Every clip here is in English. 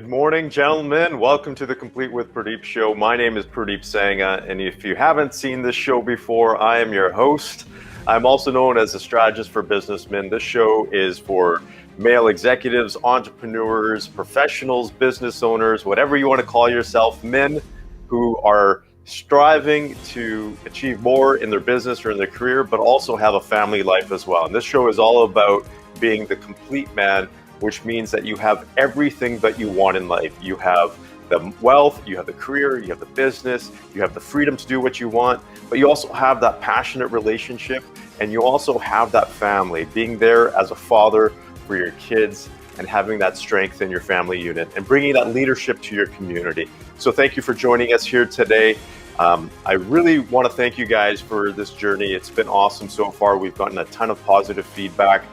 Good morning, gentlemen. Welcome to the Complete with Purdeep Show. My name is Purdeep Sangha, and if you haven't seen this show before, I am your host. I'm also known as a strategist for businessmen. This show is for male executives, entrepreneurs, professionals, business owners, whatever you want to call yourself, men who are striving to achieve more in their business or in their career, but also have a family life as well. And this show is all about being the complete man, which means that you have everything that you want in life. You have the wealth, you have the career, you have the business, you have the freedom to do what you want, but you also have that passionate relationship, and you also have that family, being there as a father for your kids and having that strength in your family unit and bringing that leadership to your community. So thank you for joining us here today. I really want to thank you guys for this journey. It's been awesome so far. We've gotten a ton of positive feedback.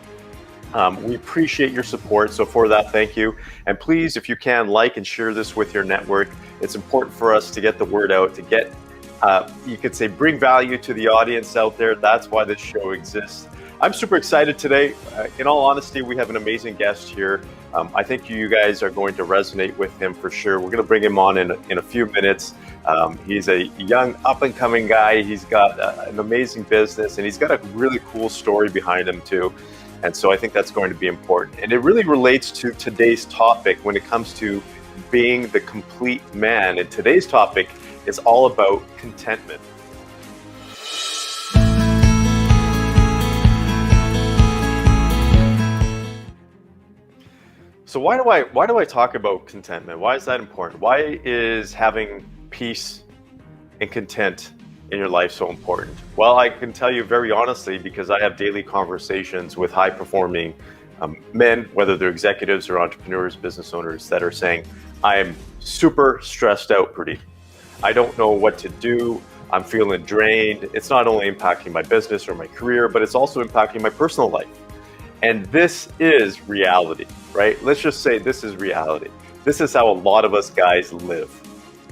We appreciate your support. So for that, thank you. And please, if you can, like and share this with your network. It's important for us to get the word out, to get, you could say, bring value to the audience out there. That's why this show exists. I'm super excited today. In all honesty, we have an amazing guest here. I think you guys are going to resonate with him for sure. We're going to bring him on in a few minutes. He's a young up-and-coming guy. He's got an amazing business, and he's got a really cool story behind him too. And so I think that's going to be important. And it really relates to today's topic when it comes to being the complete man. And today's topic is all about contentment. So why do I talk about contentment? Why is that important? Why is having peace and content in your life so important? Well, I can tell you very honestly, because I have daily conversations with high performing men, whether they're executives or entrepreneurs, business owners, that are saying, I am super stressed out, Purdeep. I don't know what to do. I'm feeling drained. It's not only impacting my business or my career, but it's also impacting my personal life. And this is reality, right? Let's just say this is reality. This is how a lot of us guys live.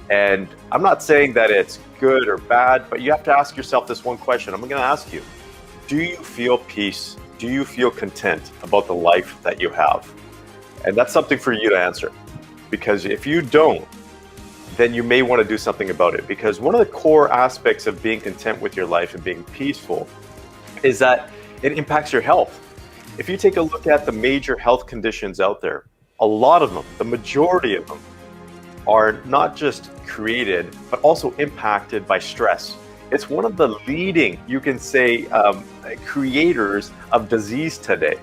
And I'm not saying that it's good or bad, but you have to ask yourself this one question. I'm going to ask you, do you feel peace? Do you feel content about the life that you have? And that's something for you to answer. Because if you don't, then you may want to do something about it. Because one of the core aspects of being content with your life and being peaceful is that it impacts your health. If you take a look at the major health conditions out there, a lot of them, the majority of them, are not just created, but also impacted by stress. It's one of the leading, you can say, creators of disease today.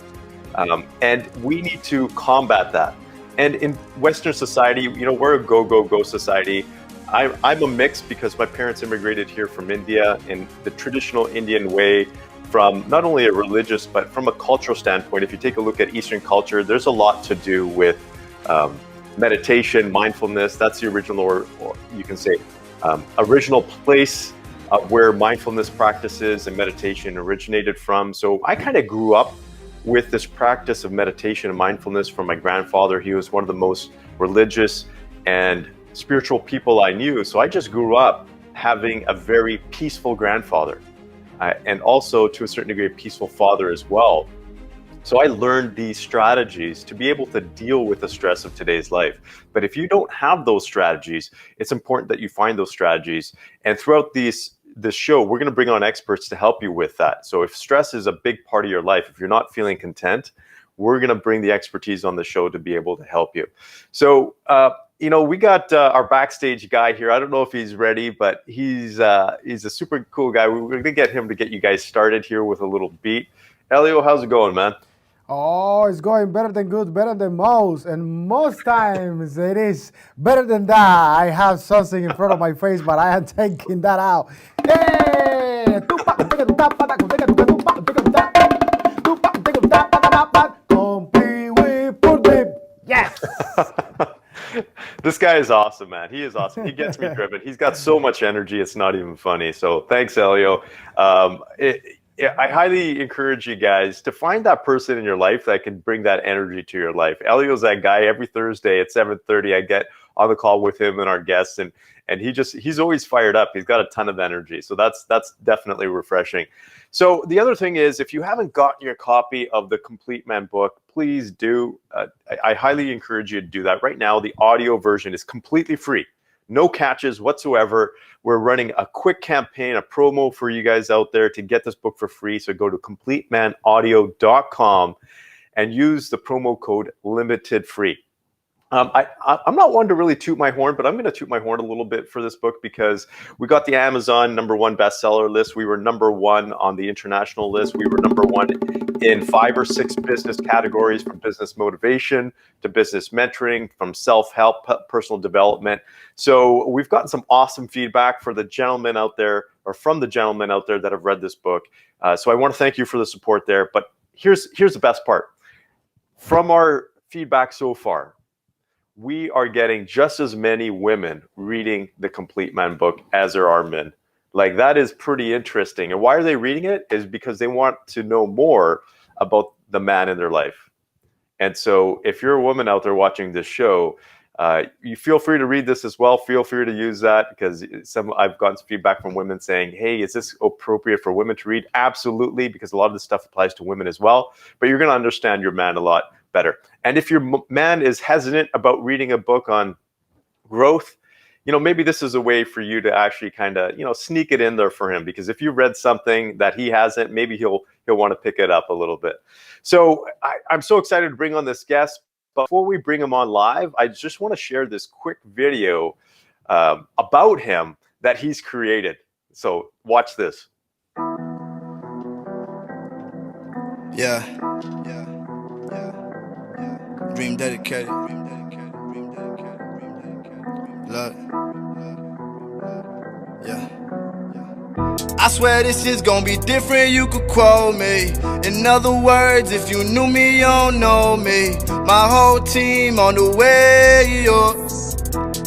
And we need to combat that. And in Western society, we're a go society. I'm a mix because my parents immigrated here from India in the traditional Indian way, from not only a religious, but from a cultural standpoint. If you take a look at Eastern culture, there's a lot to do with meditation, mindfulness. That's the original, or you can say, original place of where mindfulness practices and meditation originated from. So I kind of grew up with this practice of meditation and mindfulness from my grandfather. He was one of the most religious and spiritual people I knew. So I just grew up having a very peaceful grandfather, and also to a certain degree, a peaceful father as well. So I learned these strategies to be able to deal with the stress of today's life. But if you don't have those strategies, it's important that you find those strategies. And throughout this show, we're going to bring on experts to help you with that. So if stress is a big part of your life, if you're not feeling content, we're going to bring the expertise on the show to be able to help you. So, we got our backstage guy here. I don't know if he's ready, but he's a super cool guy. We're going to get him to get you guys started here with a little beat. Elio, how's it going, man? Oh, it's going better than good, better than most. And most times it is better than that. I have something in front of my face, but I am taking that out. Hey! Complete with Purdeep. Yes! This guy is awesome, man. He is awesome. He gets me driven. He's got so much energy, it's not even funny. So thanks, Elio. I highly encourage you guys to find that person in your life that can bring that energy to your life. Elio's that guy. Every Thursday at 7:30, I get on the call with him and our guests, and he's always fired up. He's got a ton of energy, so that's definitely refreshing. So the other thing is, if you haven't gotten your copy of the Complete Man book, please do. I highly encourage you to do that. Right now, the audio version is completely free. No catches whatsoever. We're running a quick campaign, a promo for you guys out there to get this book for free. So go to CompleteManAudio.com and use the promo code LimitedFree. I'm not one to really toot my horn, but I'm going to toot my horn a little bit for this book because we got the Amazon #1 bestseller list. We were #1 on the international list. We were #1 in 5 or 6 business categories, from business motivation to business mentoring, from self-help, personal development. So we've gotten some awesome feedback for the gentlemen out there, or from the gentlemen out there that have read this book. So I want to thank you for the support there. But here's the best part. From our feedback so far, we are getting just as many women reading the Complete Man book as there are men. Like, that is pretty interesting. And why are they reading it? Is because they want to know more about the man in their life. And so if you're a woman out there watching this show, you feel free to read this as well. Feel free to use that, because I've gotten some feedback from women saying, hey, is this appropriate for women to read? Absolutely, because a lot of this stuff applies to women as well. But you're going to understand your man a lot better. And if your man is hesitant about reading a book on growth, maybe this is a way for you to actually kind of, sneak it in there for him, because if you read something that he hasn't, maybe he'll want to pick it up a little bit. So I'm so excited to bring on this guest. Before we bring him on live, I just want to share this quick video about him that he's created. So watch this. Yeah. Dream dedicated. Look. Yeah. I swear this is gonna be different, you could quote me. In other words, if you knew me, you don't know me. My whole team on the way, yo.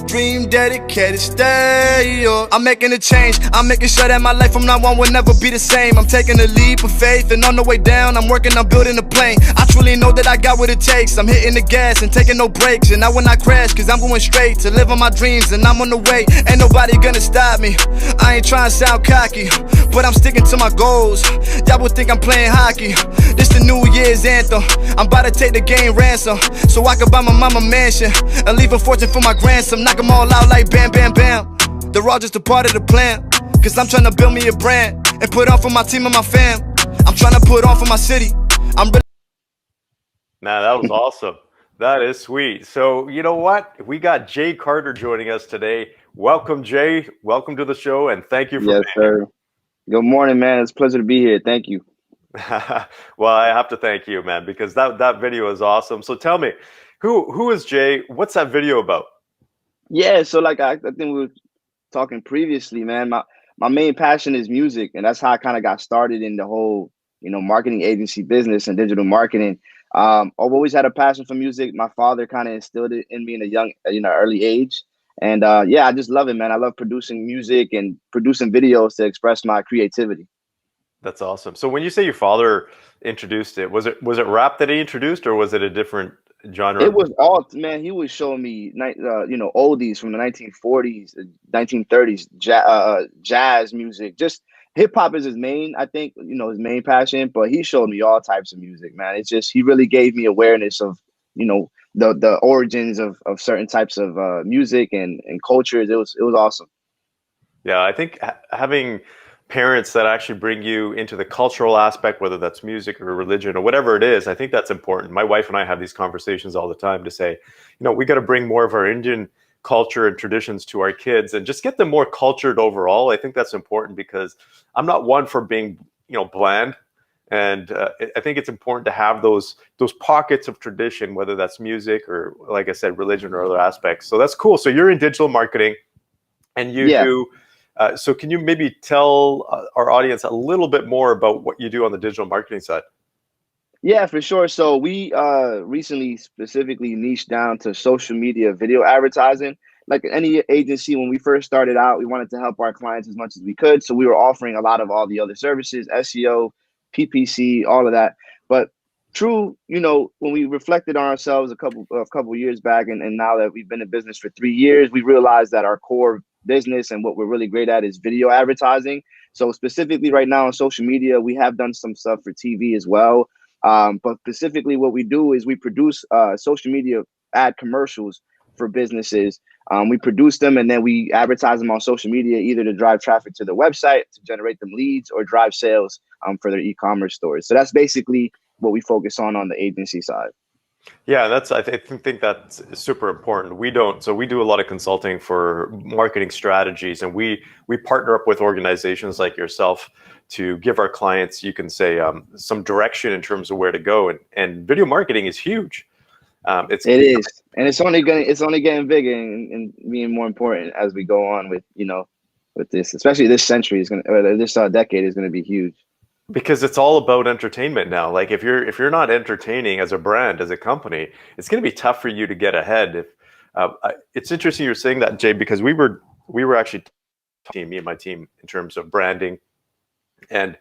Dream dedicated, stay up. I'm making a change, I'm making sure that my life from now on will never be the same. I'm taking a leap of faith, and on the way down, I'm working on building a plane. I truly know that I got what it takes. I'm hitting the gas and taking no breaks, and I will not crash, cause I'm going straight to live on my dreams, and I'm on the way. Ain't nobody gonna stop me. I ain't trying to sound cocky, but I'm sticking to my goals. Y'all would think I'm playing hockey. This the New Year's anthem. I'm about to take the game ransom, so I can buy my mama mansion and leave a fortune for my grandson. Knock them all out like bam, bam, bam. They're all just a part of the plan, cause I'm trying to build me a brand and put on for my team and my fam. I'm trying to put on for my city. I'm really... Man, that was awesome. That is sweet. So you know what? We got Jay Carter joining us today. Welcome, Jay. Welcome to the show, and thank you for Yes, sir. Good morning, man. It's a pleasure to be here. Thank you. Well, I have to thank you, man, because that video is awesome. So tell me, who is Jay? What's that video about? Yeah, so like I think we were talking previously, man. My main passion is music, and that's how I kind of got started in the whole, marketing agency business and digital marketing. I've always had a passion for music. My father kind of instilled it in me in a young, early age. And yeah, I just love it, man. I love producing music and producing videos to express my creativity. That's awesome. So when you say your father introduced it, was it rap that he introduced, or was it a different genre? It was all, man. He was showing me, oldies from the 1940s, 1930s, jazz music. Just hip hop is his main, I think, his main passion. But he showed me all types of music, man. It's just, he really gave me awareness of, the origins of certain types of music and cultures. It was awesome. Yeah, I think having parents that actually bring you into the cultural aspect, whether that's music or religion or whatever it is, I think that's important. My wife and I have these conversations all the time to say, we got to bring more of our Indian culture and traditions to our kids and just get them more cultured overall. I think that's important, because I'm not one for being, bland. And I think it's important to have those pockets of tradition, whether that's music or, like I said, religion or other aspects. So that's cool. So you're in digital marketing, and you do. So can you maybe tell our audience a little bit more about what you do on the digital marketing side? Yeah, for sure. So we recently specifically niched down to social media video advertising. Like any agency, when we first started out, we wanted to help our clients as much as we could. So we were offering a lot of all the other services, SEO, PPC, all of that. But true, when we reflected on ourselves a couple years back, and now that we've been in business for 3 years, we realized that our core business and what we're really great at is video advertising. So specifically right now on social media, we have done some stuff for TV as well. But specifically what we do is we produce social media ad commercials for businesses. We produce them and then we advertise them on social media, either to drive traffic to the website, to generate them leads, or drive sales for their e-commerce stores. So that's basically what we focus on the agency side. Yeah, think that's super important. We do a lot of consulting for marketing strategies, and we partner up with organizations like yourself to give our clients, you can say, some direction in terms of where to go. And video marketing is huge. It is, and it's only getting bigger and being more important as we go on with this, especially this century this decade is gonna be huge. Because it's all about entertainment now. Like if you're not entertaining as a brand, as a company, it's going to be tough for you to get ahead. It's interesting you're saying that, Jay, because we were actually me and my team in terms of branding, and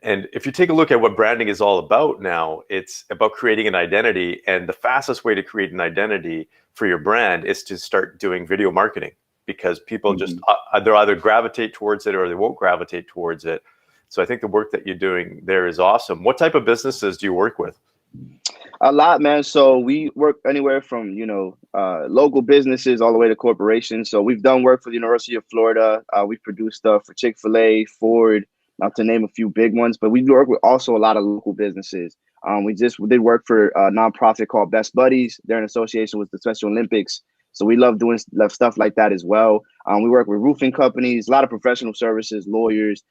if you take a look at what branding is all about now, it's about creating an identity, and the fastest way to create an identity for your brand is to start doing video marketing, because people just they'll either gravitate towards it or they won't gravitate towards it. So I think the work that you're doing there is awesome. What type of businesses do you work with? A lot, man. So we work anywhere from, local businesses all the way to corporations. So we've done work for the University of Florida. We've produced stuff for Chick-fil-A, Ford, not to name a few big ones, but we work with also a lot of local businesses. We did work for a nonprofit called Best Buddies. They're in association with the Special Olympics. So we love doing stuff like that as well. We work with roofing companies, a lot of professional services, lawyers.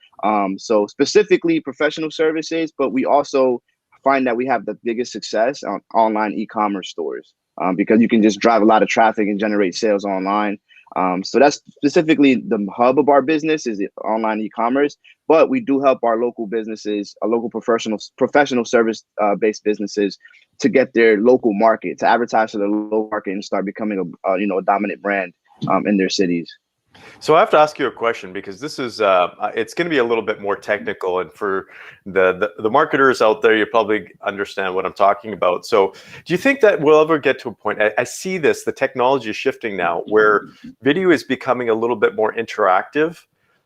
So specifically professional services, but we also find that we have the biggest success on online e-commerce stores because you can just drive a lot of traffic and generate sales online. So that's specifically the hub of our business is online e-commerce, but we do help our local businesses, our local professional service based businesses to get their local market, to advertise to the local market and start becoming a dominant brand in their cities. So I have to ask you a question, because this is it's going to be a little bit more technical, and for the marketers out there, you probably understand what I'm talking about. So do you think that we'll ever get to a point, I see the technology is shifting now, where video is becoming a little bit more interactive,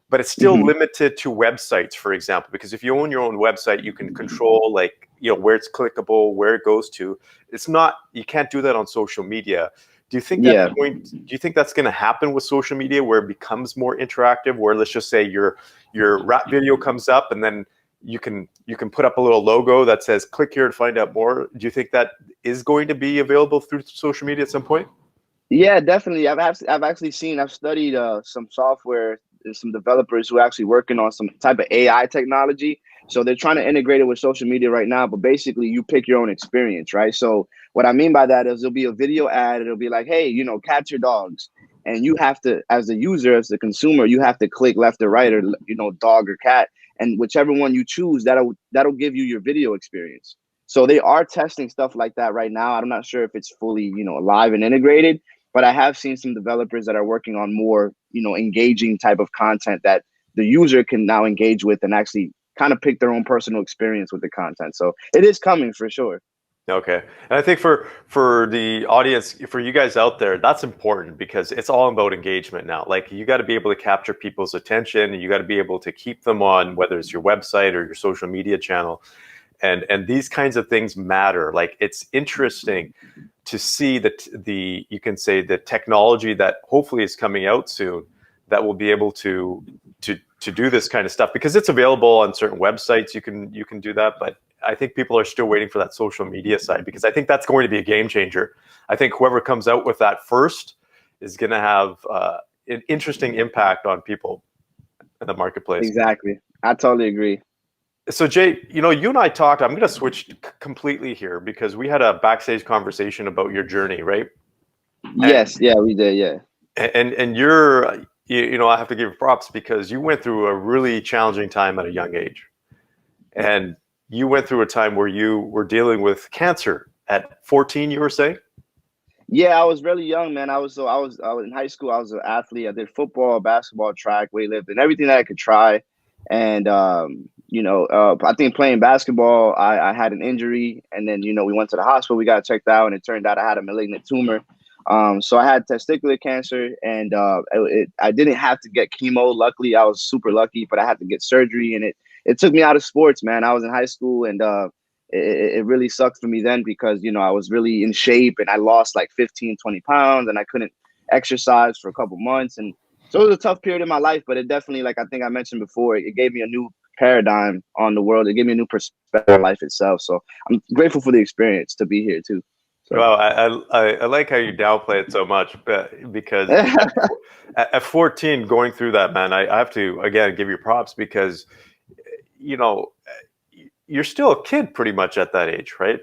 but it's still limited to websites, for example, because if you own your own website, you can control where it's clickable, where it goes to. It's not, you can't do that on social media. Do you think that's going to happen with social media, where it becomes more interactive, where let's just say your rap video comes up and then you can put up a little logo that says click here to find out more? Do you think that is going to be available through social media at some point? Yeah, definitely. I've studied some software, some developers who are actually working on some type of AI technology. So they're trying to integrate it with social media right now, but basically you pick your own experience, right? So what I mean by that is there'll be a video ad. It'll be like, hey, cats or dogs. And you have to, as the user, as the consumer, you have to click left or right, or, dog or cat. And whichever one you choose, that'll give you your video experience. So they are testing stuff like that right now. I'm not sure if it's fully, live and integrated, but I have seen some developers that are working on more, engaging type of content that the user can now engage with and actually kind of pick their own personal experience with the content. So it is coming for sure. Okay. And I think for the audience, for you guys out there, that's important, because it's all about engagement now. Like, you got to be able to capture people's attention, and you got to be able to keep them on, whether it's your website or your social media channel. And these kinds of things matter. Like, it's interesting to see that you can say the technology that hopefully is coming out soon that will be able to do this kind of stuff, because it's available on certain websites. You can do that, but I think people are still waiting for that social media side, because I think that's going to be a game changer. I think whoever comes out with that first is going to have an interesting impact on people in the marketplace. Exactly. I totally agree. So Jay, you and I talked, I'm going to switch completely here, because we had a backstage conversation about your journey, right? Yes. Yeah, we did. Yeah. And you're, I have to give props, because you went through a really challenging time at a young age. And you went through a time where you were dealing with cancer at 14, you were saying? Yeah, I was really young, man. I was in high school. I was an athlete. I did football, basketball, track, weightlifting, everything that I could try. And I think playing basketball, I had an injury, and then we went to the hospital, we got checked out, and it turned out I had a malignant tumor. So I had testicular cancer, and I didn't have to get chemo. Luckily, I was super lucky, but I had to get surgery, and it took me out of sports, man. I was in high school, and it really sucked for me then because I was really in shape, and I lost like 15, 20 pounds, and I couldn't exercise for a couple months, and so it was a tough period in my life. But it definitely, like I think I mentioned before, it gave me a new paradigm on the world. It gave me a new perspective on life itself. So I'm grateful for the experience to be here too. So. Well, I like how you downplay it so much, because at 14, going through that, man, I have to again give you props because you're still a kid pretty much at that age, right?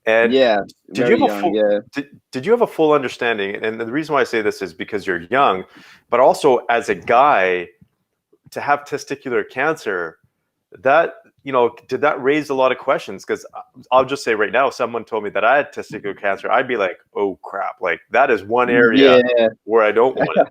And yeah, did you have young, a full yeah. did you have a full understanding? And the reason why I say this is because you're young, but also as a guy to have testicular cancer, that did that raise a lot of questions? Because I'll just say right now, if someone told me that I had testicular cancer, I'd be like, oh crap, like that is one area where I don't want it.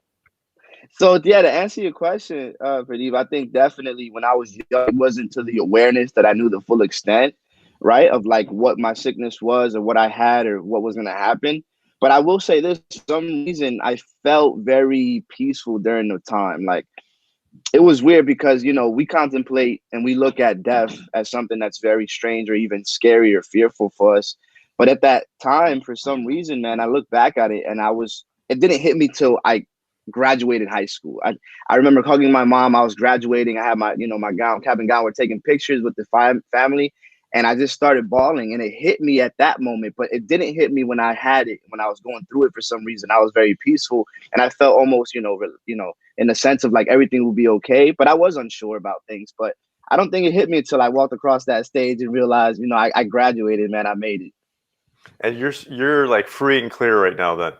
So yeah, to answer your question, Purdeep, I think definitely when I was young, it wasn't to the awareness that I knew the full extent, right, of like what my sickness was or what I had or what was going to happen. But I will say this: for some reason, I felt very peaceful during the time. Like it was weird because we contemplate and we look at death as something that's very strange or even scary or fearful for us. But at that time, for some reason, man, I look back at it and it didn't hit me till I graduated high school. I remember hugging my mom. I was graduating. I had my my cap and gown. We're taking pictures with the family, and I just started bawling. And it hit me at that moment, but it didn't hit me when I had it. When I was going through it, for some reason, I was very peaceful, and I felt almost in the sense of like everything will be okay. But I was unsure about things. But I don't think it hit me until I walked across that stage and realized, I graduated, man. I made it. And you're like free and clear right now then.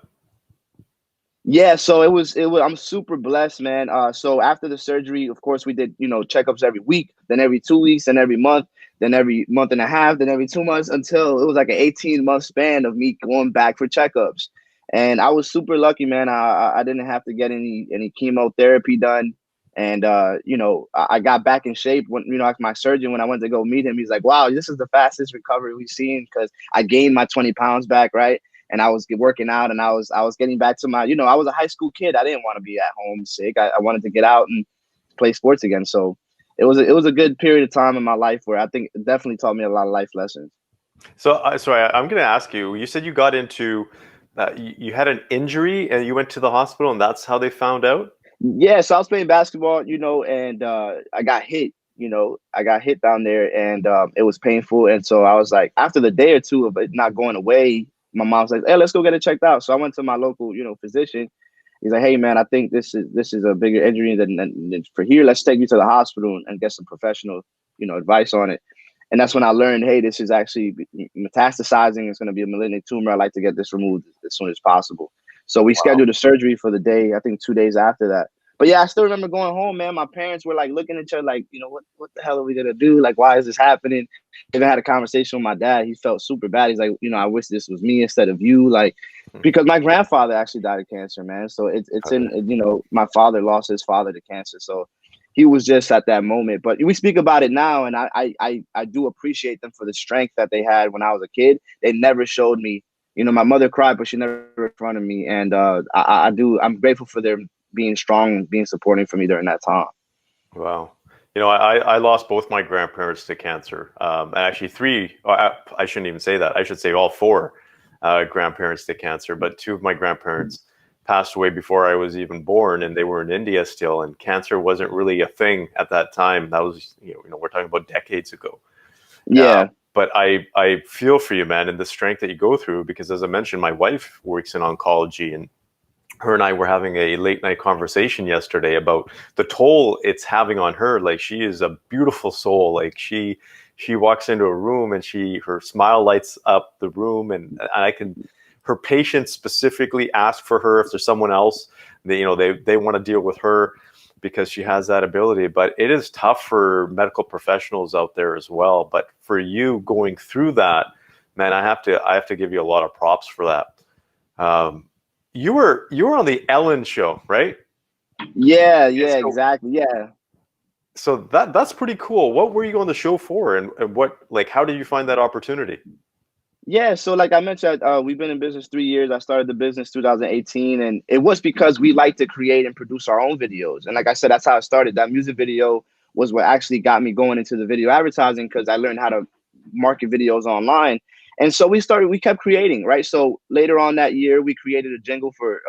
Yeah, so it was I'm super blessed, man. So after the surgery, of course, we did, checkups every week, then every 2 weeks, then every month, then every month and a half, then every 2 months, until it was like an 18-month span of me going back for checkups. And I was super lucky, man. I didn't have to get any chemotherapy done. And I got back in shape when, after my surgeon, when I went to go meet him, he's like, wow, this is the fastest recovery we've seen, because I gained my 20 pounds back, right? And I was working out, and I was getting back to my, I was a high school kid. I didn't want to be at home sick. I wanted to get out and play sports again. So it was a good period of time in my life where I think it definitely taught me a lot of life lessons. So sorry, I'm going to ask you. You said you got into you had an injury and you went to the hospital, and that's how they found out? Yeah, so I was playing basketball, and I got hit. I got hit down there, and it was painful. And so I was like, after the day or two of it not going away, my mom's like, hey, let's go get it checked out. So I went to my local, physician. He's like, hey, man, I think this is a bigger injury than for here. Let's take you to the hospital and get some professional, advice on it. And that's when I learned, hey, this is actually metastasizing. It's going to be a malignant tumor. I'd like to get this removed as soon as possible. So we scheduled a surgery for the day, I think 2 days after that. But yeah, I still remember going home, man. My parents were like looking at each other like, what the hell are we going to do? Like, why is this happening? Even had a conversation with my dad. He felt super bad. He's like, I wish this was me instead of you. Like, because my grandfather actually died of cancer, man. So it's in, my father lost his father to cancer. So he was just at that moment. But we speak about it now, and I do appreciate them for the strength that they had when I was a kid. They never showed me, my mother cried, but she never in front of me. And I'm grateful for their being strong and being supporting for me during that time. Wow. I lost both my grandparents to cancer. And actually three, I shouldn't even say that. I should say all four grandparents to cancer. But two of my grandparents passed away before I was even born, and they were in India still. And cancer wasn't really a thing at that time. That was, we're talking about decades ago. Yeah. But I feel for you, man, and the strength that you go through, because as I mentioned, my wife works in oncology, and her and I were having a late night conversation yesterday about the toll it's having on her. Like, she is a beautiful soul. Like, she walks into a room and her smile lights up the room, and her patients specifically ask for her if there's someone else, they want to deal with her because she has that ability. But it is tough for medical professionals out there as well. But for you going through that, man, I have to give you a lot of props for that. You were on the Ellen show, right? Yeah, exactly. Yeah. So that's pretty cool. What were you on the show for, and what, like, how did you find that opportunity? Yeah, so like I mentioned, we've been in business 3 years. I started the business 2018, and it was because we like to create and produce our own videos. And like I said, that's how it started. That music video was what actually got me going into the video advertising because I learned how to market videos online. And so we kept creating, right? So later on that year, we created a jingle for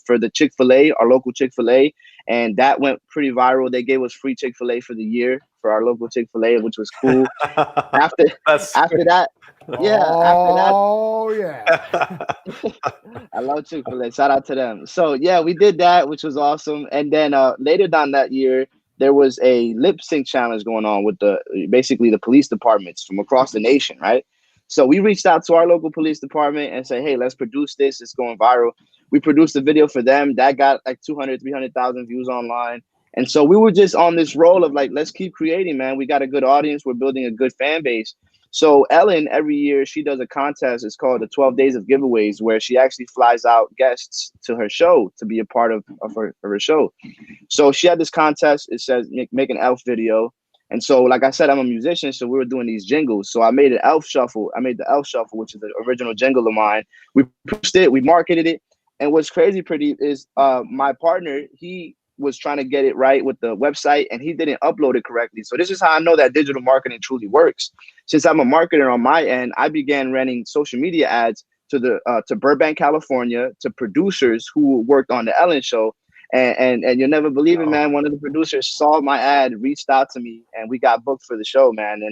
the Chick-fil-A, our local Chick-fil-A, and that went pretty viral. They gave us free Chick-fil-A for the year for our local Chick-fil-A, which was cool. After That's after that, yeah, after that, Oh yeah. I love Chick-fil-A. Shout out to them. So yeah, we did that, which was awesome. And then later down that year, there was a lip sync challenge going on with basically the police departments from across the nation, right? So we reached out to our local police department and said, hey, let's produce this. It's going viral. We produced a video for them that got like 200, 300,000 views online. And so we were just on this roll of like, let's keep creating, man. We got a good audience. We're building a good fan base. So Ellen, every year she does a contest. It's called the 12 Days of Giveaways, where she actually flies out guests to her show to be a part of her show. So she had this contest. It says make an elf video. And so, like I said, I'm a musician, so we were doing these jingles. So I made an elf shuffle. I made the elf shuffle, which is the original jingle of mine. We pushed it, we marketed it. And what's crazy, Purdeep, is my partner, he was trying to get it right with the website and he didn't upload it correctly. So this is how I know that digital marketing truly works. Since I'm a marketer on my end, I began running social media ads to Burbank, California, to producers who worked on the Ellen show. And you'll never believe it, man. One of the producers saw my ad, reached out to me, and we got booked for the show, man.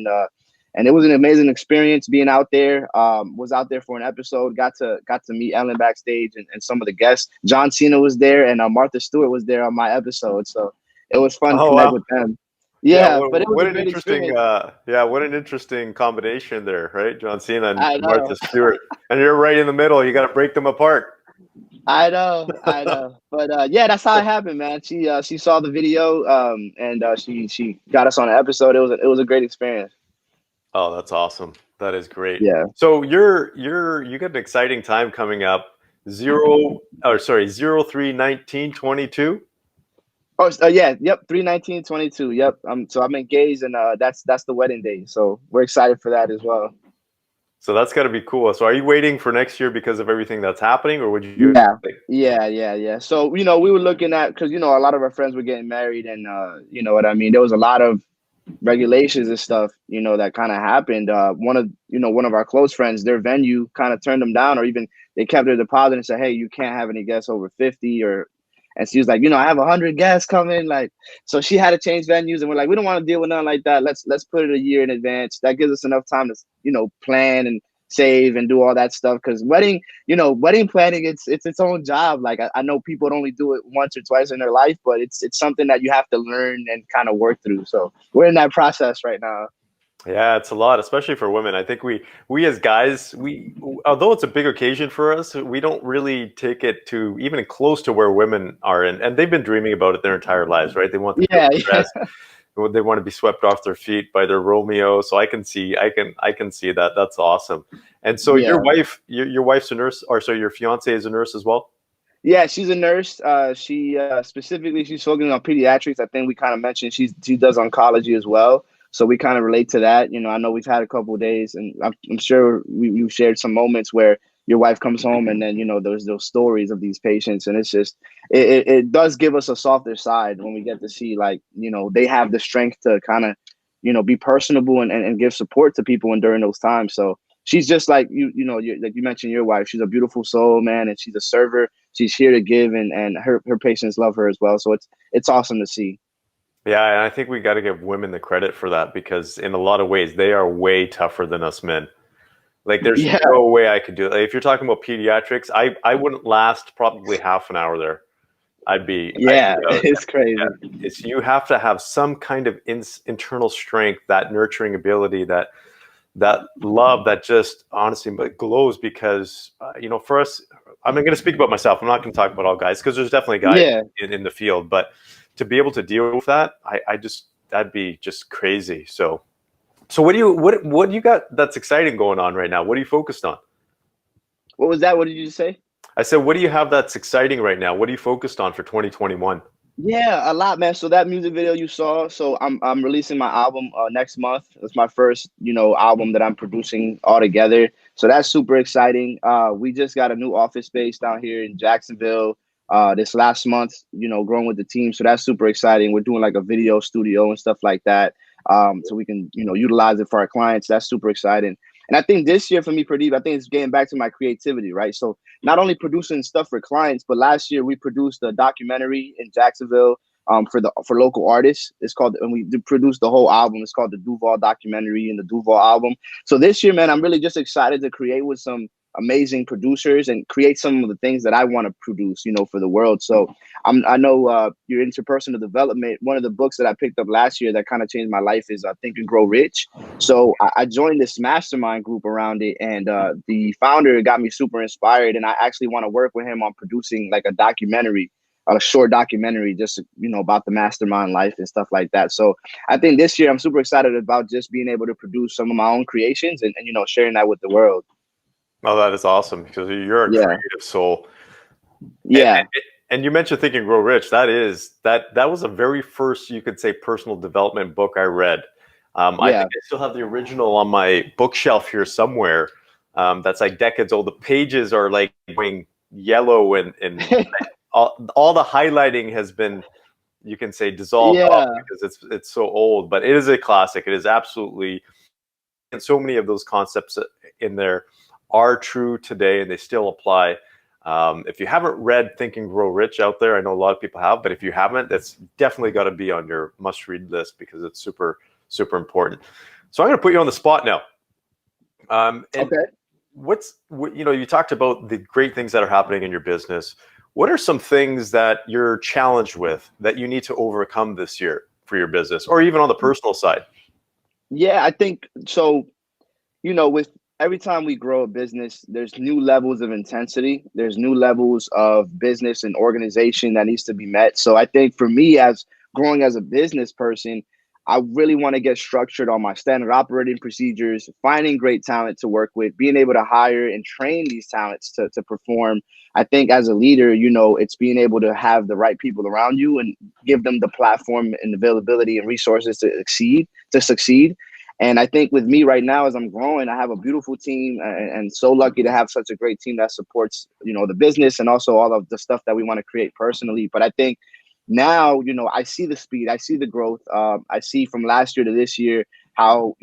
And it was an amazing experience being out there. Was out there for an episode, got to meet Ellen backstage and some of the guests. John Cena was there, and Martha Stewart was there on my episode. So it was fun to connect with them. Yeah, but it was what a an great interesting experience. what an interesting combination there, right? John Cena and Martha Stewart, and you're right in the middle. You got to break them apart. I know. But yeah, that's how it happened, man. She saw the video, and she got us on an episode. It was a great experience. Oh, that's awesome. That is great. Yeah. So you got an exciting time coming up. 03/19/22. Oh, yeah. Yep. 3/19/22. Yep. So I'm engaged, and that's the wedding day. So we're excited for that as well. So that's got to be cool. So are you waiting for next year because of everything that's happening, or would you? Yeah. So we were looking at, because a lot of our friends were getting married, and you know what I mean. There was a lot of regulations and stuff, that kind of happened. One of our close friends, their venue kind of turned them down, or even they kept their deposit and said, hey, you can't have any guests over 50, and she was like, I have 100 guests coming. Like, so she had to change venues, and we're like, we don't want to deal with nothing like that. Let's put it a year in advance. That gives us enough time to, plan and save and do all that stuff. Cause wedding planning, it's its own job. Like I know people only do it once or twice in their life, but it's something that you have to learn and kind of work through. So we're in that process right now. Yeah, it's a lot, especially for women. I think we as guys, although it's a big occasion for us, we don't really take it to even close to where women are, and they've been dreaming about it their entire lives, right? They want the dress, they want to be swept off their feet by their Romeo. So I can see that. That's awesome. And so your wife's a nurse, or so your fiance is a nurse as well? Yeah, she's a nurse. She specifically, she's focusing on pediatrics. I think we kind of mentioned she does oncology as well. So we kind of relate to that. I know we've had a couple of days, and I'm sure we've shared some moments where your wife comes home, and then there's those stories of these patients, and it's just it does give us a softer side when we get to see, like, they have the strength to kind of be personable and give support to people and during those times. So she's just like like you mentioned your wife. She's a beautiful soul, man, and she's a server. She's here to give, and her patients love her as well. So it's awesome to see. Yeah, and I think we got to give women the credit for that, because in a lot of ways they are way tougher than us men. Like, there's no way I could do it. Like, if you're talking about pediatrics, I wouldn't last probably half an hour there. It's crazy. Yeah, you have to have some kind of internal strength, that nurturing ability, that love that just honestly glows. Because for us, I'm going to speak about myself. I'm not going to talk about all guys, because there's definitely guys in the field, but to be able to deal with that, that'd be just crazy. So what do you got that's exciting going on right now? What are you focused on? What was that? What did you say? I said, what do you have that's exciting right now? What are you focused on for 2021? Yeah, a lot, man. So that music video you saw, so I'm releasing my album next month. It's my first, album that I'm producing all together. So that's super exciting. We just got a new office space down here in Jacksonville this last month, growing with the team. So that's super exciting. We're doing like a video studio and stuff like that. So we can, utilize it for our clients. That's super exciting. And I think this year for me, Pradeep, I think it's getting back to my creativity, right? So not only producing stuff for clients, but last year we produced a documentary in Jacksonville for local artists. It's called, and we produced the whole album. It's called the Duval documentary and the Duval album. So this year, man, I'm really just excited to create with some amazing producers and create some of the things that I want to produce, for the world. So I know you're into personal development. One of the books that I picked up last year that kind of changed my life is Think and Grow Rich. So I joined this mastermind group around it, and the founder got me super inspired. And I actually want to work with him on producing like a short documentary, just about the mastermind life and stuff like that. So I think this year I'm super excited about just being able to produce some of my own creations and sharing that with the world. Oh, that is awesome, because you're a Yeah. creative soul. Yeah. And you mentioned Think and Grow Rich. That was the very first, you could say, personal development book I read. I think I still have the original on my bookshelf here somewhere. That's like decades old. The pages are like going yellow, and all the highlighting has been, you can say, dissolved off because it's so old. But it is a classic. It is absolutely, and so many of those concepts in there are true today, and they still apply. If you haven't read Think and Grow Rich out there, I know a lot of people have, but if you haven't, that's definitely got to be on your must-read list, because it's super, super important. So I'm going to put you on the spot now. Okay. You talked about the great things that are happening in your business. What are some things that you're challenged with that you need to overcome this year for your business, or even on the personal side? Yeah, I think so. With every time we grow a business, there's new levels of intensity. There's new levels of business and organization that needs to be met. So I think for me, as growing as a business person, I really want to get structured on my standard operating procedures, finding great talent to work with, being able to hire and train these talents to perform. I think as a leader, it's being able to have the right people around you and give them the platform and availability and resources to succeed. And I think with me right now, as I'm growing, I have a beautiful team, and so lucky to have such a great team that supports, the business and also all of the stuff that we want to create personally. But I think now, I see the speed, I see the growth. I see from last year to this year how,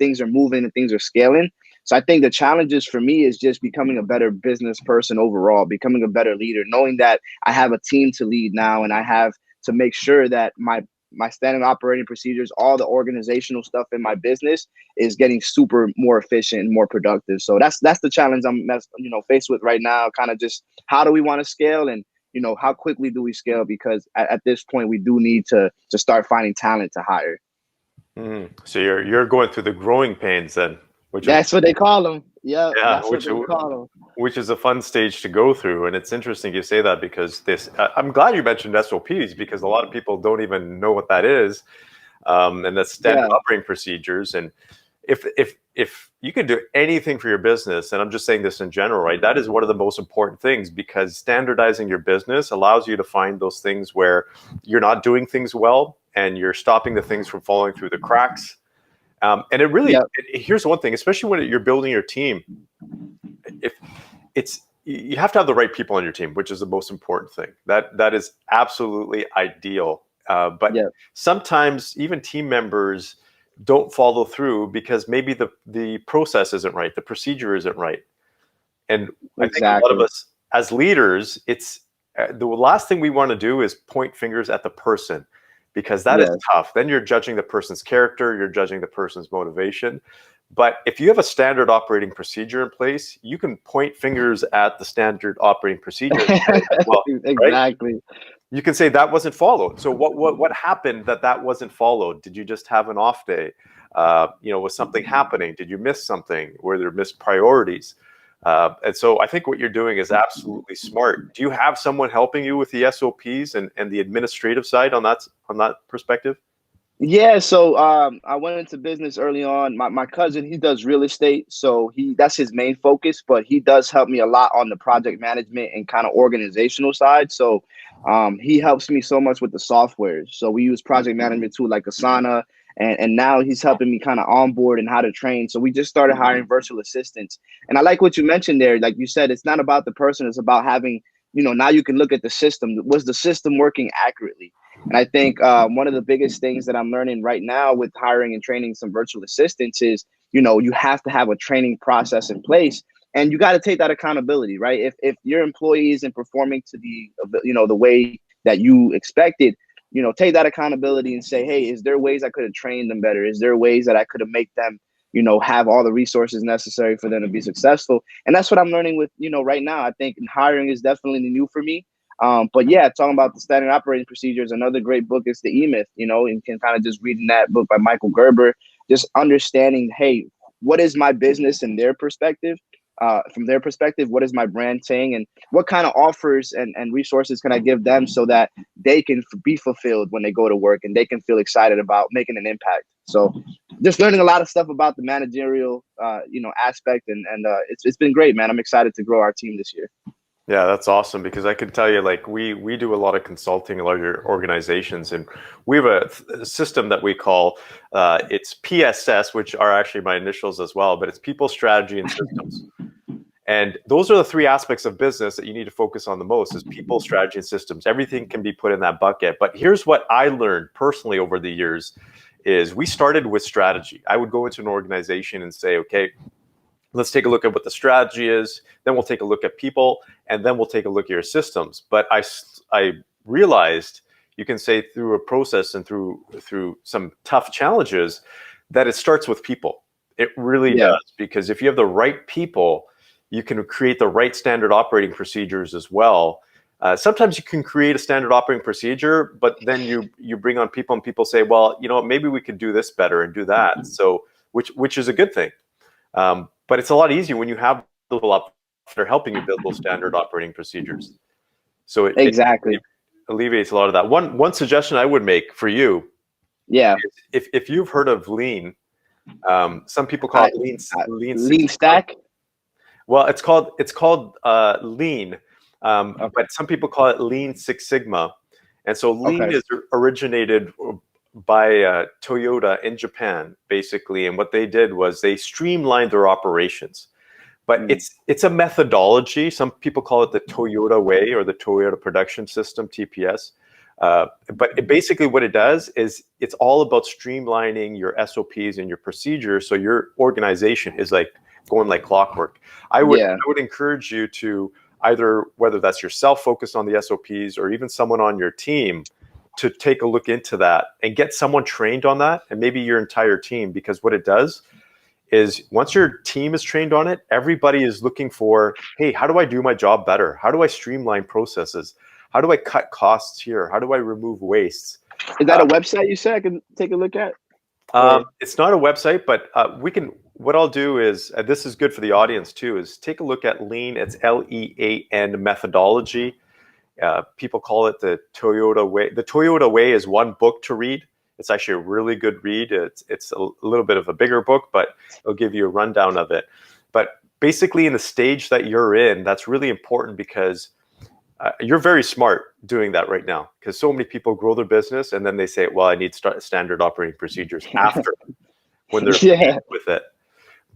things are moving and things are scaling. So I think the challenges for me is just becoming a better business person overall, becoming a better leader, knowing that I have a team to lead now, and I have to make sure that my standard operating procedures, all the organizational stuff in my business is getting super more efficient and more productive. So that's the challenge I'm faced with right now. Kind of just how do we want to scale, and how quickly do we scale? Because at this point we do need to start finding talent to hire. So you're going through the growing pains then, That's what they call them. Yeah, that's which, what they call them. Which is a fun stage to go through. And it's interesting you say that, because I'm glad you mentioned SOPs, because a lot of people don't even know what that is. And that's standard operating procedures. And if you can do anything for your business, and I'm just saying this in general, right, that is one of the most important things, because standardizing your business allows you to find those things where you're not doing things well, and you're stopping the things from falling through the cracks. And it really, here's one thing, especially when you're building your team, you have to have the right people on your team, which is the most important thing. That is absolutely ideal. But sometimes even team members don't follow through because maybe the process isn't right, the procedure isn't right. And I think a lot of us as leaders, it's the last thing we want to do is point fingers at the person, because that is tough. Then you're judging the person's character, you're judging the person's motivation. But if you have a standard operating procedure in place, you can point fingers at the standard operating procedure as well. Exactly. Right? You can say that wasn't followed. So what happened that wasn't followed? Did you just have an off day? Was something happening? Did you miss something? Were there missed priorities? And so I think what you're doing is absolutely smart. Do you have someone helping you with the SOPs and the administrative side on that perspective? Yeah, so I went into business early on. My cousin, he does real estate, so that's his main focus, but he does help me a lot on the project management and kind of organizational side. So he helps me so much with the software. So we use project management tool like Asana, and now he's helping me kind of onboard and how to train. So we just started hiring virtual assistants. And I like what you mentioned there. Like you said, it's not about the person, it's about having, now you can look at the system. Was the system working accurately? And I think one of the biggest things that I'm learning right now with hiring and training some virtual assistants is, you have to have a training process in place, and you got to take that accountability, right? If your employee isn't performing to the way that you expected, take that accountability and say, hey, is there ways I could have trained them better? Is there ways that I could have made them, have all the resources necessary for them to be successful? And that's what I'm learning with, right now. I think hiring is definitely new for me. But yeah, talking about the standard operating procedures, another great book is The E-Myth, and you can kind of just reading that book by Michael Gerber, just understanding, hey, what is my business in their perspective? From their perspective, what is my brand saying, and what kind of offers and resources can I give them so that they can be fulfilled when they go to work and they can feel excited about making an impact. So just learning a lot of stuff about the managerial, aspect. And it's been great, man. I'm excited to grow our team this year. Yeah, that's awesome, because I can tell you, like, we do a lot of consulting in larger organizations, and we have a system that we call it's PSS, which are actually my initials as well, but it's people, strategy, and systems. And those are the three aspects of business that you need to focus on the most: is people, strategy, and systems. Everything can be put in that bucket. But here's what I learned personally over the years is we started with strategy. I would go into an organization and say, okay, let's take a look at what the strategy is. Then we'll take a look at people, and then we'll take a look at your systems. But I realized, you can say through a process and through some tough challenges, that it starts with people. It really does, because if you have the right people, you can create the right standard operating procedures as well. Sometimes you can create a standard operating procedure, but then you bring on people, and people say, well, maybe we could do this better and do that. So which is a good thing. But it's a lot easier when you have people up that are helping you build those standard operating procedures. So it alleviates a lot of that. One suggestion I would make for you, is if you've heard of lean, some people call it lean stack. Well, it's called lean, but some people call it Lean Six Sigma. And so lean is originated by Toyota in Japan, basically. And what they did was they streamlined their operations. But it's a methodology. Some people call it the Toyota way, or the Toyota Production System, TPS. But basically what it does is it's all about streamlining your SOPs and your procedures, so your organization is like going like clockwork. I would encourage you to either, whether that's yourself focused on the SOPs, or even someone on your team, to take a look into that and get someone trained on that, and maybe your entire team. Because what it does is, once your team is trained on it, everybody is looking for, hey, how do I do my job better? How do I streamline processes? How do I cut costs here? How do I remove wastes? Is that a website you said I can take a look at? It's not a website, but what I'll do is, this is good for the audience too, is take a look at Lean. It's LEAN methodology. People call it the Toyota way. The Toyota way is one book to read. It's actually a really good read. It's a little bit of a bigger book, but it'll give you a rundown of it. But basically, in the stage that you're in, that's really important, because you're very smart doing that right now, because so many people grow their business and then they say, well, I need standard operating procedures after, when they're with it.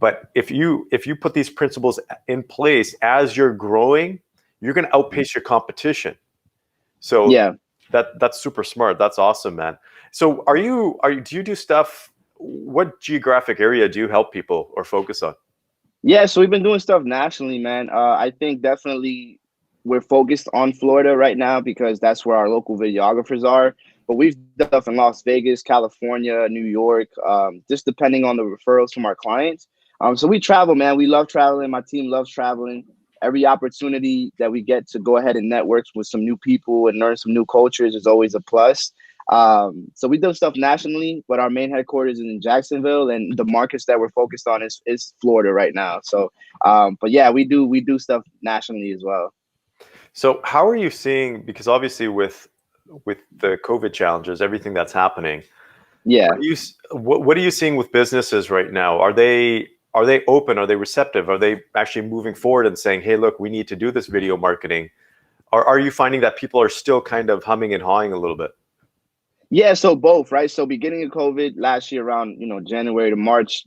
But if you put these principles in place as you're growing, you're going to outpace your competition. So that's super smart. That's awesome, man. So do you do stuff? What geographic area do you help people or focus on? Yeah, so we've been doing stuff nationally, man. I think definitely we're focused on Florida right now, because that's where our local videographers are. But we've done stuff in Las Vegas, California, New York, just depending on the referrals from our clients. So we travel, man. We love traveling. My team loves traveling. Every opportunity that we get to go ahead and network with some new people and learn some new cultures is always a plus. So we do stuff nationally, but our main headquarters is in Jacksonville, and the markets that we're focused on is Florida right now. So, but yeah, we do stuff nationally as well. So how are you seeing, because obviously with the COVID challenges, everything that's happening, Yeah. What are you seeing with businesses right now? Are they open? Are they receptive? Are they actually moving forward and saying, hey, look, we need to do this video marketing? Or are you finding that people are still kind of humming and hawing a little bit? Yeah, so both, right? So beginning of COVID last year around, January to March,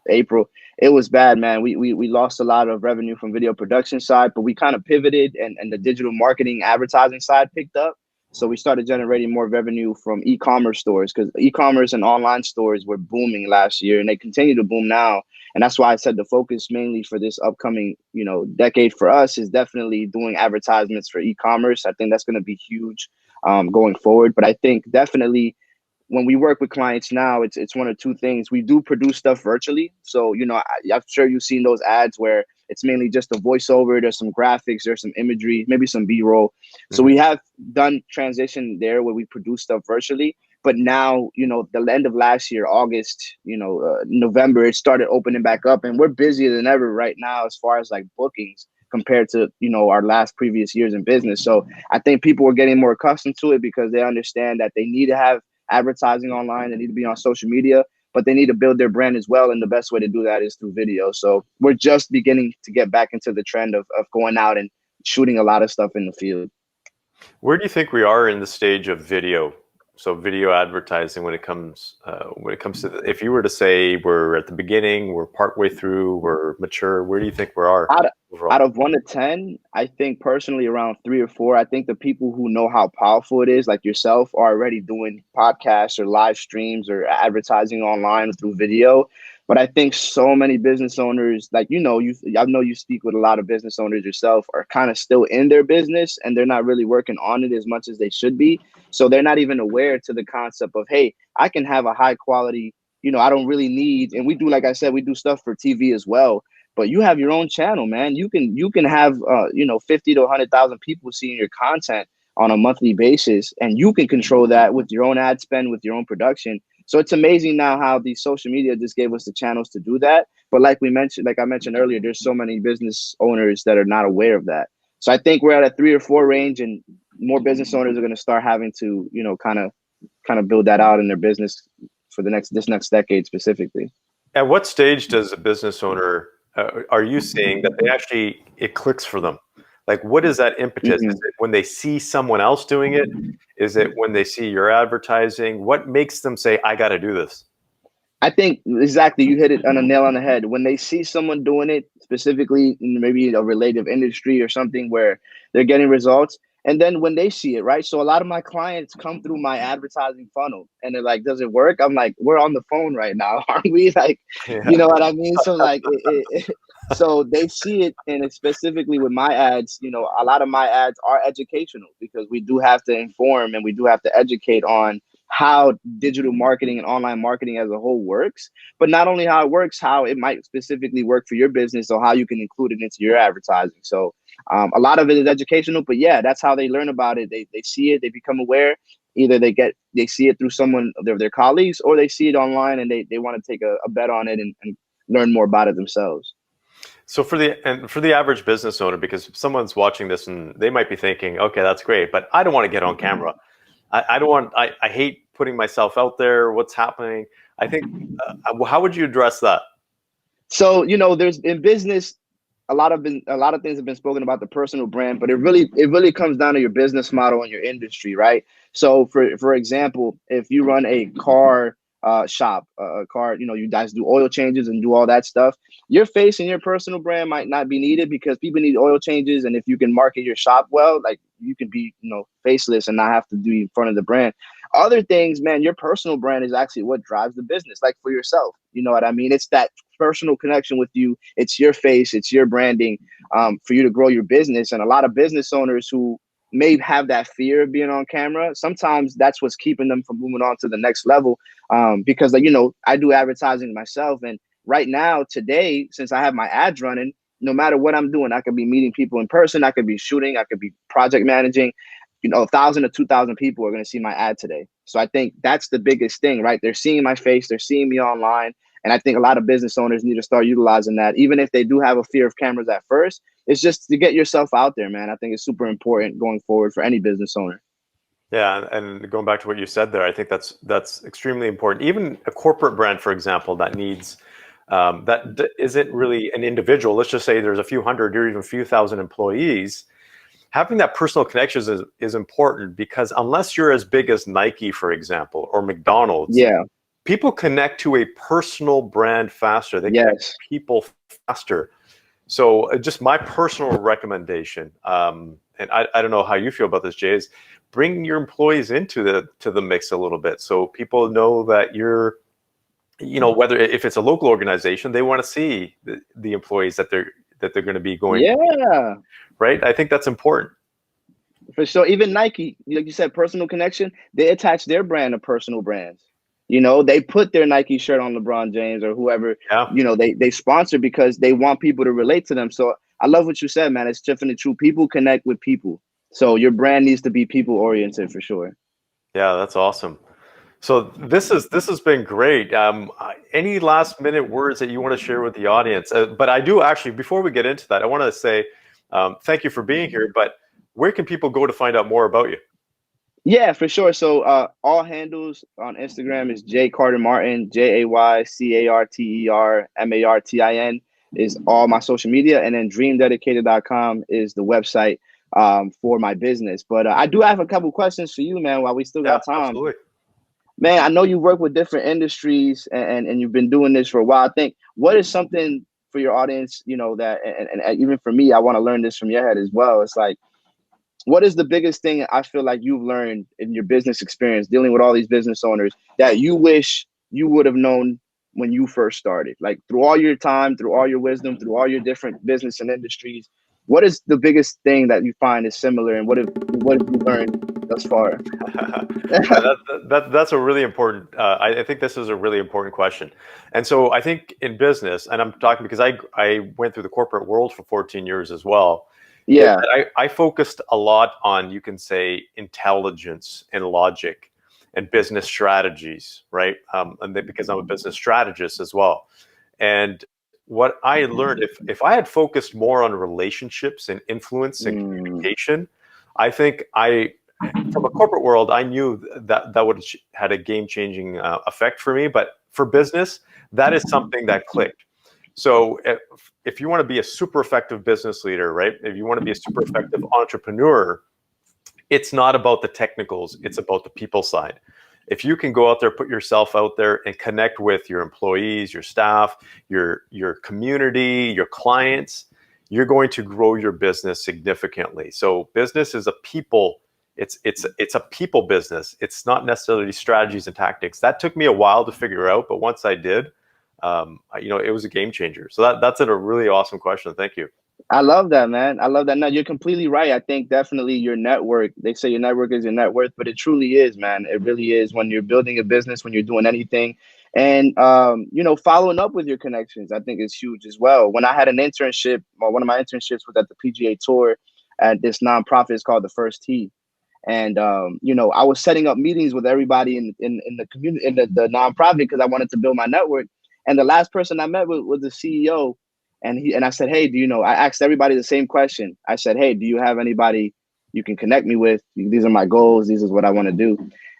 April, it was bad, man. We lost a lot of revenue from video production side, but we kind of pivoted and the digital marketing advertising side picked up. So we started generating more revenue from e-commerce stores because e-commerce and online stores were booming last year and they continue to boom now. And that's why I said the focus mainly for this upcoming, decade for us is definitely doing advertisements for e-commerce. I think that's going to be huge going forward. But I think definitely when we work with clients now, it's one of two things. We do produce stuff virtually. So, I'm sure you've seen those ads where it's mainly just a voiceover. There's some graphics, there's some imagery, maybe some B-roll. Mm-hmm. So we have done transition there where we produce stuff virtually. But now, the end of last year, August, November, it started opening back up and we're busier than ever right now as far as like bookings compared to, our last previous years in business. So I think people are getting more accustomed to it because they understand that they need to have advertising online. They need to be on social media, but they need to build their brand as well. And the best way to do that is through video. So we're just beginning to get back into the trend of going out and shooting a lot of stuff in the field. Where do you think we are in the stage of video? So video advertising when it comes to if you were to say we're at the beginning, we're partway through, we're mature, where do you think we are? Out of 1 to 10, I think personally around 3 or 4. I think the people who know how powerful it is, like yourself, are already doing podcasts or live streams or advertising online through video. But I think so many business owners, like, I know you speak with a lot of business owners yourself, are kind of still in their business and they're not really working on it as much as they should be. So they're not even aware to the concept of, hey, I can have a high quality, I don't really need, and we do, like I said, we do stuff for TV as well. But you have your own channel, man. You can have 50 to 100,000 people seeing your content on a monthly basis, and you can control that with your own ad spend, with your own production. So it's amazing now how the social media just gave us the channels to do that. But like I mentioned earlier, there's so many business owners that are not aware of that. So I think we're at a 3 or 4 range, and more business owners are going to start having to, kind of build that out in their business for this next decade specifically. At what stage does a business owner are you seeing that it clicks for them? Like, what is that impetus? Mm-hmm. Is it when they see someone else doing it? Is it when they see your advertising? What makes them say, I got to do this? I think exactly. You hit it on a nail on the head. When they see someone doing it, specifically in maybe a related industry or something where they're getting results, and then when they see it, right? So a lot of my clients come through my advertising funnel and they're like, does it work? I'm like, we're on the phone right now. Aren't we? Like, yeah. You know what I mean? So like, so they see it. And it's specifically with my ads, a lot of my ads are educational because we do have to inform and we do have to educate on how digital marketing and online marketing as a whole works, but not only how it works, how it might specifically work for your business or how you can include it into your advertising. So a lot of it is educational, but yeah, that's how they learn about it. They see it, they become aware. Either they see it through someone of their colleagues, or they see it online and they want to take a bet on it and learn more about it themselves. So for the average business owner, because someone's watching this and they might be thinking, okay, that's great, but I don't want to get on camera. I hate putting myself out there. What's happening? I think, how would you address that? So, there's in business, a lot of things have been spoken about the personal brand, but it really comes down to your business model and your industry, right? So for example, if you run a car shop, a car, you guys do oil changes and do all that stuff, your face and your personal brand might not be needed because people need oil changes. And if you can market your shop well, like you can be, faceless and not have to do in front of the brand. Other things, man, your personal brand is actually what drives the business. Like for yourself, you know what I mean? It's that personal connection with you. It's your face, it's your branding for you to grow your business. And a lot of business owners who may have that fear of being on camera, sometimes that's what's keeping them from moving on to the next level. Because I do advertising myself. And right now, today, since I have my ads running, no matter what I'm doing, I could be meeting people in person, I could be shooting, I could be project managing. 1,000 to 2,000 people are going to see my ad today. So I think that's the biggest thing, right? They're seeing my face, they're seeing me online. And I think a lot of business owners need to start utilizing that. Even if they do have a fear of cameras at first, it's just to get yourself out there, man. I think it's super important going forward for any business owner. Yeah, and going back to what you said there, I think that's extremely important. Even a corporate brand, for example, that needs isn't really an individual. Let's just say there's a few hundred or even a few thousand employees. Having that personal connections is important, because unless you're as big as Nike, for example, or McDonald's, Yeah. people connect to a personal brand faster. They connect to Yes. people faster. So just my personal recommendation, and I don't know how you feel about this, Jay, is bring your employees into the mix a little bit, so people know that you're, whether if it's a local organization, they want to see the employees that they're going to be going, Yeah. right? I think that's important. For sure. Even Nike, like you said, personal connection, they attach their brand to personal brands. They put their Nike shirt on LeBron James or whoever, Yeah. they sponsor because they want people to relate to them. So I love what you said, man. It's definitely true. People connect with people. So your brand needs to be people oriented for sure. Yeah, that's awesome. So this has been great. Any last minute words that you want to share with the audience? But I do actually, before we get into that, I want to say thank you for being here. But where can people go to find out more about you? Yeah, for sure. So all handles on Instagram is Jay Carter Martin, JayCarterMartin is all my social media. And then dreamdedicated.com is the website for my business. But I do have a couple questions for you, man, while we still Yeah, got time. absolutely. Man, I know you work with different industries and you've been doing this for a while. I think, what is something for your audience, that, and even for me, I want to learn this from your head as well. It's like, what is the biggest thing I feel like you've learned in your business experience dealing with all these business owners that you wish you would have known when you first started? Like, through all your time, through all your wisdom, through all your different business and industries, what is the biggest thing that you find is similar, and what have you learned thus far? Yeah, that's a really important. I think this is a really important question, and so I think in business, and I'm talking because I went through the corporate world for 14 years as well. Yeah. I focused a lot on, you can say, intelligence and logic and business strategies, right? Because I'm a business strategist as well. And what I learned, if I had focused more on relationships and influence and communication, I think from a corporate world, I knew that would have had a game-changing effect for me. But for business, that is something that clicked. So if you want to be a super effective business leader, right? If you want to be a super effective entrepreneur, it's not about the technicals, it's about the people side. If you can go out there, put yourself out there and connect with your employees, your staff, your community, your clients, you're going to grow your business significantly. So business is a people, it's a people business. It's not necessarily strategies and tactics. That took me a while to figure out, but once I did, it was a game changer. So that's a really awesome question. Thank you. I love that, man. I love that. No, you're completely right. I think definitely your network, they say your network is your net worth, but it truly is, man. It really is when you're building a business, when you're doing anything. And, following up with your connections, I think is huge as well. When I had an internship, or one of my internships was at the PGA Tour at this nonprofit. It's called the First Tee. And, I was setting up meetings with everybody in the community, in the nonprofit, because I wanted to build my network. And the last person I met with was the CEO. And I said, hey, I asked everybody the same question. I said, hey, do you have anybody you can connect me with? These are my goals. This is what I want to do.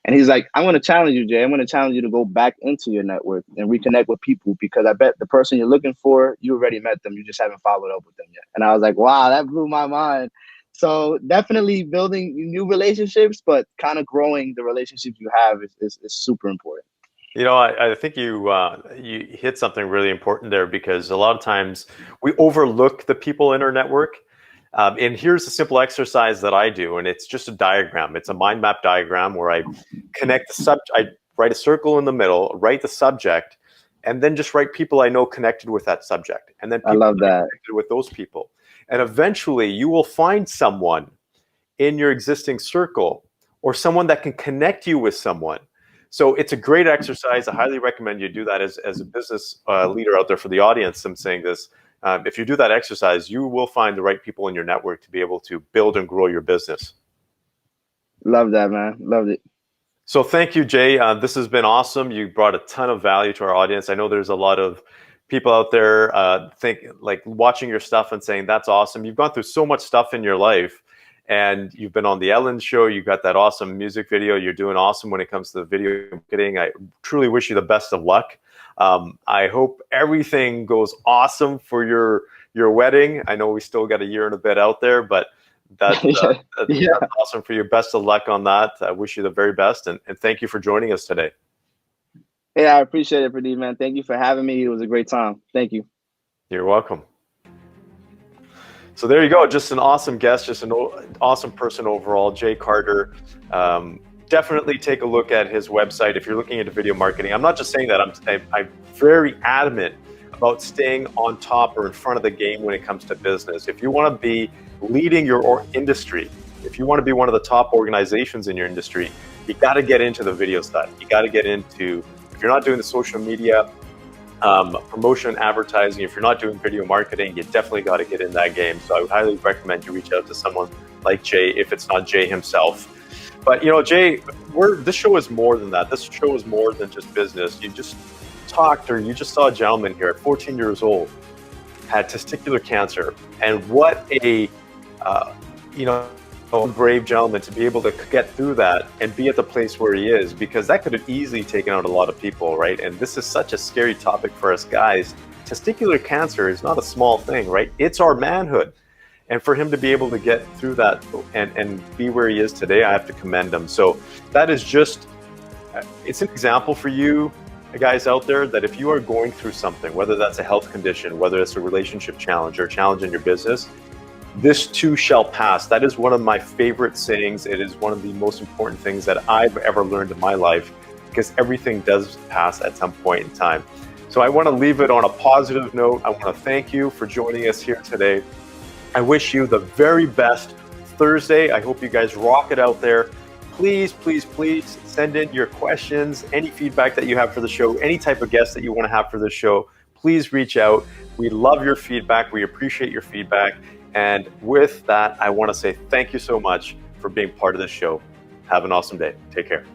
And he's like, I'm going to challenge you, Jay. I'm going to challenge you to go back into your network and reconnect with people, because I bet the person you're looking for, you already met them. You just haven't followed up with them yet. And I was like, wow, that blew my mind. So definitely building new relationships, but kind of growing the relationships you have is super important. I think you hit something really important there, because a lot of times we overlook the people in our network. And here's a simple exercise that I do, and it's just a diagram. It's a mind map diagram where I connect the subject. I write a circle in the middle, write the subject, and then just write people I know connected with that subject, and then people I love that. connected with those people. And eventually, you will find someone in your existing circle, or someone that can connect you with someone. So it's a great exercise. I highly recommend you do that as a business leader out there. For the audience, I'm saying this. If you do that exercise, you will find the right people in your network to be able to build and grow your business. Love that, man. Loved it. So thank you, Jay. This has been awesome. You brought a ton of value to our audience. I know there's a lot of people out there watching your stuff and saying, that's awesome. You've gone through so much stuff in your life. And you've been on the Ellen Show. You got that awesome music video. You're doing awesome when it comes to the video marketing. I truly wish you the best of luck. I hope everything goes awesome for your wedding. I know we still got a year and a bit out there, but that's awesome for you. Best of luck on that. I wish you the very best, and thank you for joining us today. Yeah, I appreciate it, Purdeep, man. Thank you for having me. It was a great time. Thank you. You're welcome. So there you go. Just an awesome guest, just an awesome person overall, Jay Carter. Definitely take a look at his website if you're looking into video marketing. I'm not just saying that. I'm very adamant about staying on top or in front of the game when it comes to business. If you want to be leading your industry, if you want to be one of the top organizations in your industry, you got to get into the video side. You got to get into, if you're not doing the social media, promotion, advertising, if you're not doing video marketing, you definitely got to get in that game. So I would highly recommend you reach out to someone like Jay, if it's not Jay himself. But Jay, this show is more than that. This show is more than just business. You just you just saw a gentleman here at 14 years old, had testicular cancer, and what a brave gentleman to be able to get through that and be at the place where he is, because that could have easily taken out a lot of people, right? And this is such a scary topic for us guys. Testicular cancer is not a small thing, right? It's our manhood. And for him to be able to get through that and be where he is today, I have to commend him. So that is just, it's an example for you guys out there that if you are going through something, whether that's a health condition, whether it's a relationship challenge or a challenge in your business, this too shall pass. That is one of my favorite sayings. It is one of the most important things that I've ever learned in my life, because everything does pass at some point in time. So I want to leave it on a positive note. I want to thank you for joining us here today. I wish you the very best Thursday. I hope you guys rock it out there. Please, please, please send in your questions, any feedback that you have for the show, any type of guest that you want to have for the show. Please reach out. We love your feedback. We appreciate your feedback. And with that, I want to say thank you so much for being part of this show. Have an awesome day. Take care.